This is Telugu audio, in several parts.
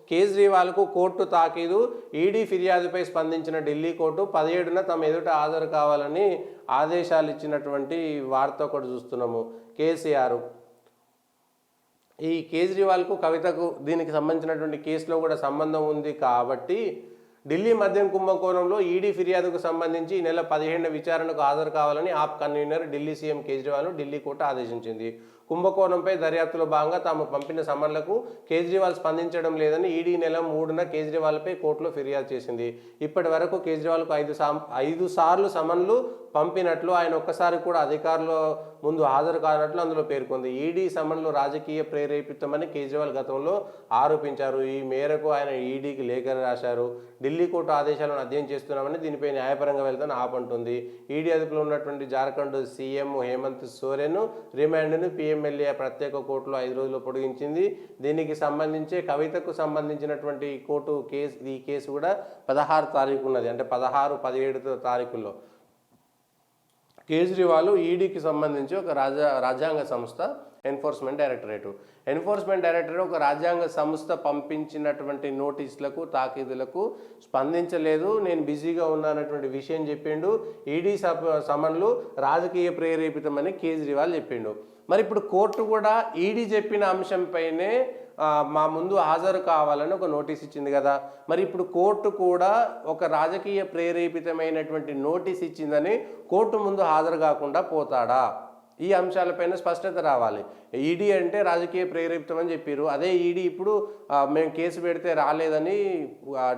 కేజ్రీవాల్కు కోర్టు తాకీదు. ఈడీ ఫిర్యాదుపై స్పందించిన ఢిల్లీ కోర్టు 17న తమ ఎదుట హాజరు కావాలని ఆదేశాలు ఇచ్చినటువంటి వార్త ఒకటి చూస్తున్నాము. కేసీఆర్ ఈ కేజ్రీవాల్కు కవితకు దీనికి సంబంధించినటువంటి కేసులో కూడా సంబంధం ఉంది కాబట్టి ఢిల్లీ మద్యం కుంభకోణంలో ఈడీ ఫిర్యాదుకు సంబంధించి ఈ నెల 17న విచారణకు హాజరు కావాలని ఆప్ కన్వీనర్ ఢిల్లీ సీఎం కేజ్రీవాల్ను ఢిల్లీ కోర్టు ఆదేశించింది. కుంభకోణంపై దర్యాప్తులో భాగంగా తాము పంపిన సమన్లకు కేజ్రీవాల్ స్పందించడం లేదని ఈడీ నెల 3న కేజ్రీవాల్పై కోర్టులో ఫిర్యాదు చేసింది. ఇప్పటి వరకు కేజ్రీవాల్కు 5 సార్లు సమన్లు పంపినట్లు, ఆయన ఒక్కసారి కూడా అధికారుల ముందు హాజరు కానట్లు అందులో పేర్కొంది. ఈడీ సమన్లు రాజకీయ ప్రేరేపితమని కేజ్రీవాల్ గతంలో ఆరోపించారు. ఈ మేరకు ఆయన ఈడీకి లేఖ రాశారు. ఢిల్లీ కోర్టు ఆదేశాలను అధ్యయనం చేస్తున్నామని దీనిపై న్యాయపరంగా వెళ్తాను ఆపంటుంది. ఈడీ అదుపులో ఉన్నటువంటి జార్ఖండ్ సీఎం హేమంత్ సోరెన్ రిమాండ్ను పీఎంఎల్ఏ ప్రత్యేక కోర్టులో 5 రోజులు పొడిగించింది. దీనికి సంబంధించి కవితకు సంబంధించినటువంటి కోర్టు ఈ కేసు కూడా 16 తారీఖు ఉన్నది. అంటే 16, 17 తారీఖుల్లో కేజ్రీవాల్ ఈడీకి సంబంధించి ఒక రాజ్యాంగ సంస్థ ఎన్ఫోర్స్మెంట్ డైరెక్టరేట్ ఒక రాజ్యాంగ సంస్థ పంపించినటువంటి నోటీసులకు తాకీదులకు స్పందించలేదు. నేను బిజీగా ఉన్నానటువంటి విషయం చెప్పిండు. ఈడీ సమన్లు రాజకీయ ప్రేరేపితమని కేజ్రీవాల్ చెప్పిండు. మరి ఇప్పుడు కోర్టు కూడా ఈడీ చెప్పిన అంశంపైనే మా ముందు హాజరు కావాలని ఒక నోటీస్ ఇచ్చింది కదా. మరి ఇప్పుడు కోర్టు కూడా ఒక రాజకీయ ప్రేరేపితమైనటువంటి నోటీస్ ఇచ్చిందని కోర్టు ముందు హాజరు కాకుండా పోతాడా? ఈ అంశాలపైన స్పష్టత రావాలి. ఈడీ అంటే రాజకీయ ప్రేరేపితం అని చెప్పారు. అదే ఈడీ ఇప్పుడు మేము కేసు పెడితే రాలేదని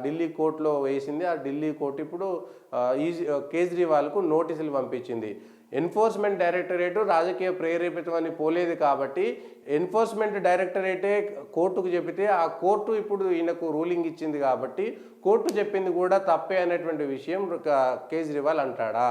ఢిల్లీ కోర్టులో వేసింది. ఆ ఢిల్లీ కోర్టు ఇప్పుడు కేజ్రీవాల్కు నోటీసులు పంపించింది. ఎన్ఫోర్స్మెంట్ డైరెక్టరేటు రాజకీయ ప్రేరేపితం అని పోలేదు కాబట్టి ఎన్ఫోర్స్మెంట్ డైరెక్టరేటే కోర్టుకు చెబితే ఆ కోర్టు ఇప్పుడు ఈయనకు రూలింగ్ ఇచ్చింది కాబట్టి కోర్టు చెప్పింది కూడా తప్పే అనేటువంటి విషయం కేజ్రీవాల్ అంటాడా?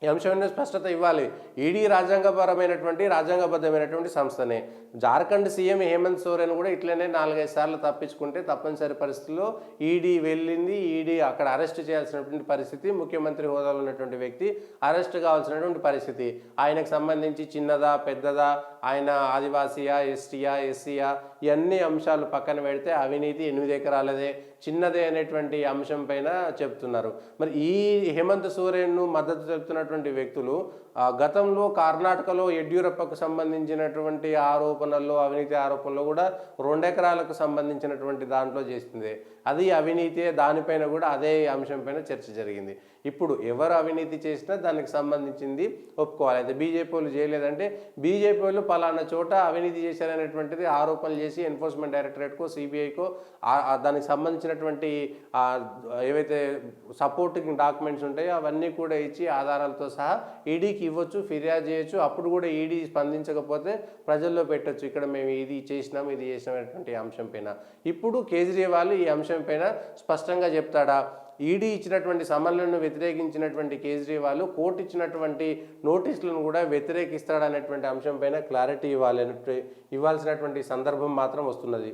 ఈ అంశంలో స్పష్టత ఇవ్వాలి. ఈడీ రాజ్యాంగబద్ధమైనటువంటి సంస్థనే. జార్ఖండ్ సీఎం హేమంత్ సోరెన్ కూడా ఇట్లనే 4-5 సార్లు తప్పించుకుంటే తప్పనిసరి పరిస్థితుల్లో ఈడీ వెళ్ళింది. ఈడీ అక్కడ అరెస్ట్ చేయాల్సినటువంటి పరిస్థితి, ముఖ్యమంత్రి హోదాలో ఉన్నటువంటి వ్యక్తి అరెస్ట్ కావాల్సినటువంటి పరిస్థితి. ఆయనకు సంబంధించి చిన్నదా పెద్దదా, ఆయన ఆదివాసీయా ఎస్టీయా ఎస్సీయా, ఇవన్నీ అంశాలు పక్కన పెడితే అవినీతి 8 ఎకరాలదే చిన్నదే అనేటువంటి అంశం పైన చెప్తున్నారు. మరి ఈ హేమంత్ సోరెన్ను మద్దతు తెలుపుతున్నటువంటి వ్యక్తులు గతంలో కర్ణాటకలో యడ్యూరప్పకు సంబంధించినటువంటి ఆరోపణల్లో, అవినీతి ఆరోపణలో కూడా 2 ఎకరాలకు సంబంధించినటువంటి దాంట్లో చేసింది. అది అవినీతి. దానిపైన కూడా అదే అంశంపైన చర్చ జరిగింది. ఇప్పుడు ఎవరు అవినీతి చేసినా దానికి సంబంధించింది ఒప్పుకోవాలి. అయితే బీజేపీ వాళ్ళు చేయలేదంటే బీజేపీ వాళ్ళు పలానా చోట అవినీతి చేశారనేటువంటిది ఆరోపణలు చేసి ఎన్ఫోర్స్మెంట్ డైరెక్టరేట్కో సిబిఐకో దానికి సంబంధించినటువంటి ఏవైతే సపోర్టింగ్ డాక్యుమెంట్స్ ఉంటాయో అవన్నీ కూడా ఇచ్చి ఆధారాలతో సహా ఈడీకి ఇవ్వచ్చు, ఫిర్యాదు చేయొచ్చు. అప్పుడు కూడా ఈడీ స్పందించకపోతే ప్రజల్లో పెట్టచ్చు, ఇక్కడ మేము ఇది చేసినాం అనేటువంటి అంశం పైన. ఇప్పుడు కేజ్రీవాల్ ఈ అంశం పైన స్పష్టంగా చెప్తాడా? ఈడీ ఇచ్చినటువంటి సమన్లను వ్యతిరేకించినటువంటి కేజ్రీవాల్ కోర్టు ఇచ్చినటువంటి నోటీసులను కూడా వ్యతిరేకిస్తాడనేటువంటి అంశం పైన క్లారిటీ ఇవ్వాల్సినటువంటి సందర్భం మాత్రం వస్తున్నది.